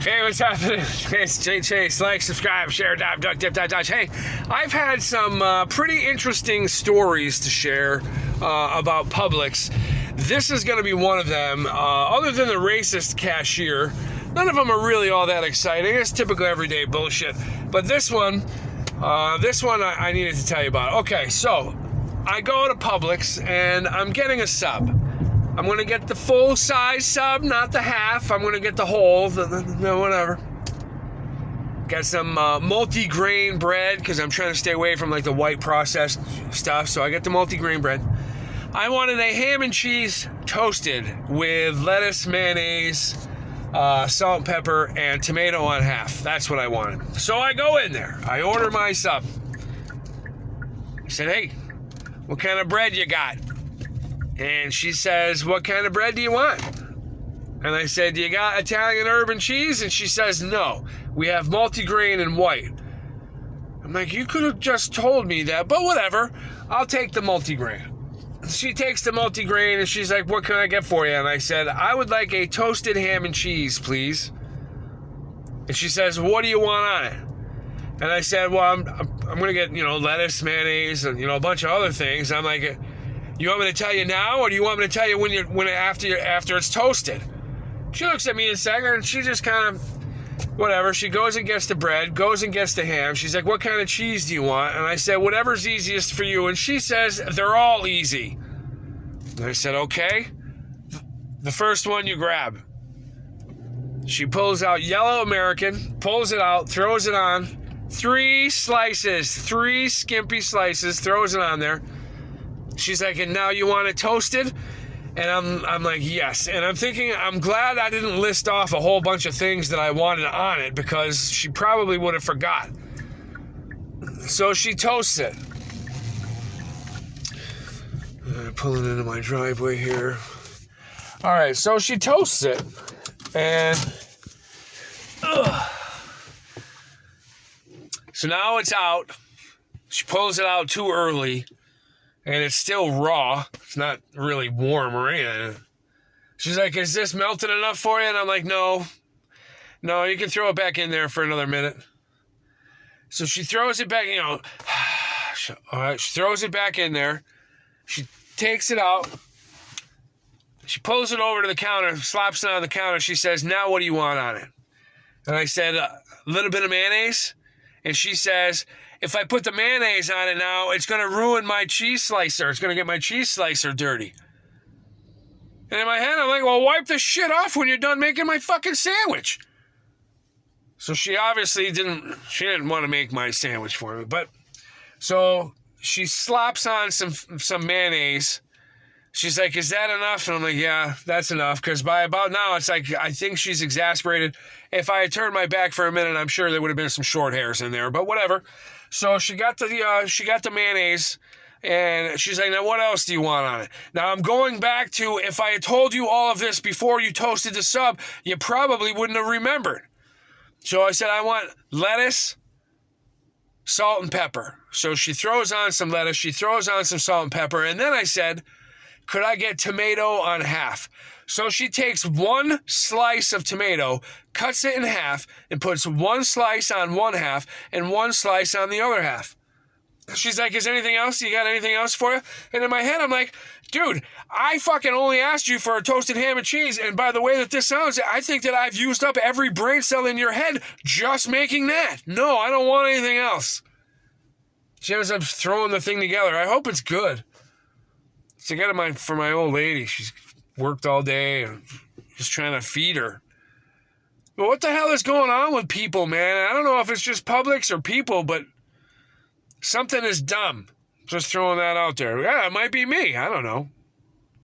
Hey, what's happening? It's Jay Chase. Like, subscribe, share, dive, duck, dip, dive, dodge. Hey, I've had some pretty interesting stories to share about Publix. This is going to be one of them. Other than the racist cashier, none of them are really all that exciting. It's typical everyday bullshit. But this one I needed to tell you about. Okay, so I go to Publix and I'm getting a sub. I'm going to get the full-size sub, not the half. I'm going to get the whole, whatever. Got some multi-grain bread, because I'm trying to stay away from, like, the white processed stuff. So I get the multi-grain bread. I wanted a ham and cheese toasted with lettuce, mayonnaise, salt and pepper, and tomato on half. That's what I wanted. So I go in there. I order my sub. I said, hey, what kind of bread you got? And she says, what kind of bread do you want? And I said, do you got Italian herb and cheese? And she says, no, we have multigrain and white. I'm like, you could have just told me that, but whatever. I'll take the multigrain. She takes the multigrain and she's like, what can I get for you? And I said, I would like a toasted ham and cheese, please. And she says, what do you want on it? And I said, well, I'm going to get, lettuce, mayonnaise, and, a bunch of other things. I'm like, you want me to tell you now, or do you want me to tell you after it's toasted? She looks at me a second, and she just kind of, whatever. She goes and gets the bread, goes and gets the ham. She's like, what kind of cheese do you want? And I said, whatever's easiest for you. And she says, they're all easy. And I said, okay. The first one you grab. She pulls out yellow American, pulls it out, throws it on. 3 slices, 3 skimpy slices, throws it on there. She's like, and now you want it toasted? And I'm like, yes. And I'm thinking, I'm glad I didn't list off a whole bunch of things that I wanted on it, because she probably would have forgot. So she toasts it. Pulling into my driveway here. All right, so she toasts it. And so now it's out. She pulls it out too early. And it's still raw. It's not really warm or anything. She's like, is this melted enough for you? And I'm like, no, you can throw it back in there for another minute. So she throws it back, all right, she throws it back in there. She takes it out. She pulls it over to the counter, slaps it on the counter. She says, now what do you want on it? And I said, a little bit of mayonnaise. And she says, if I put the mayonnaise on it now, it's going to ruin my cheese slicer. It's going to get my cheese slicer dirty. And in my head, I'm like, well, wipe the shit off when you're done making my fucking sandwich. So she obviously didn't want to make my sandwich for me. But so she slops on some mayonnaise. She's like, is that enough? And I'm like, yeah, that's enough. Because by about now, it's like, I think she's exasperated. If I had turned my back for a minute, I'm sure there would have been some short hairs in there, but whatever. So she got the mayonnaise, and she's like, now what else do you want on it? Now I'm going back to, if I had told you all of this before you toasted the sub, you probably wouldn't have remembered. So I said, I want lettuce, salt, and pepper. So she throws on some lettuce, she throws on some salt and pepper, and then I said, could I get tomato on half? So she takes 1 slice of tomato, cuts it in half, and puts 1 slice on one half and 1 slice on the other half. She's like, is anything else? You got anything else for you? And in my head, I'm like, dude, I fucking only asked you for a toasted ham and cheese. And by the way that this sounds, I think that I've used up every brain cell in your head just making that. No, I don't want anything else. She ends up throwing the thing together. I hope it's good. So I got it for my old lady. She's worked all day and just trying to feed her. But what the hell is going on with people, man? I don't know if it's just Publix or people, but something is dumb. Just throwing that out there. Yeah, it might be me. I don't know.